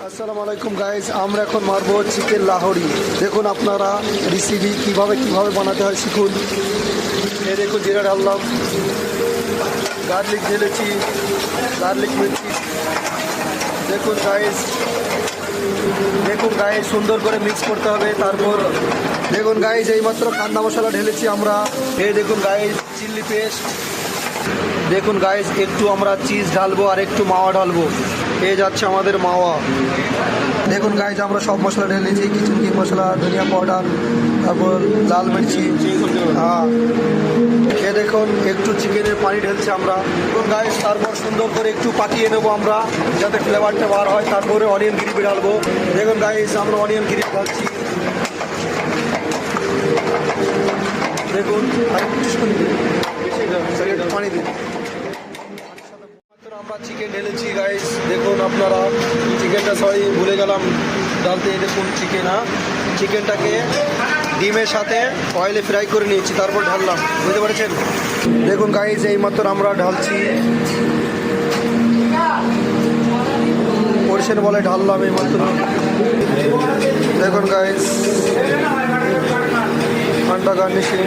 আসসালামু আলাইকুম গাইস, আমরা এখন মারবো চিকেন লাহোরি। দেখুন আপনারা রেসিপি কিভাবে বানাতে হয় শিখুন। এই দেখুন জিরা ঢাললাম, গার্লিক ঢেলেছি, গার্লিক মির্চি। দেখুন গাইস সুন্দর করে মিক্স করতে হবে। তারপর দেখুন গাইস এইমাত্র কান্না মশলা ঢেলেছি আমরা। এই দেখুন গাইস চিলি পেস্ট। দেখুন গাইস একটু আমরা চিজ ঢালবো আর একটু মাওয়া ঢালবো। এই যাচ্ছে আমাদের মাওয়া। দেখুন গাইস আমরা সব মশলা ঢেলেছি, কিচেন মশলা, ধনিয়া পাউডার, তারপর লাল মির্চি। হ্যাঁ, এ দেখুন একটু চিকেনের পানি ঢেলছি আমরা। দেখুন গাইস তারপর সুন্দর করে একটু পাকিয়ে নেবো আমরা, যাতে ফ্লেভারটা বার হয়। তারপরে অনিয়ন গ্রেভি ঢালবো। দেখুন গাইস আমরা অনিয়ন গ্রেভি ঢালছি। দেখুন পানি দিন। আমরা চিকেন ঢেলেছি গাইস। দেখুন আপনারা চিকেনটা সরি ভুলে গেলাম ডালতে। দেখুন চিকেনটাকে ডিমের সাথে অয়েলে ফ্রাই করে নিয়েছি, তারপর ঢাললাম। বুঝতে পারছেন? দেখুন গাইস এইমাত্র আমরা ঢালছি, পরিষেন বলে ঢাললাম এইমাত্র। দেখুন গাইস আন্ডা গার্নিশিং।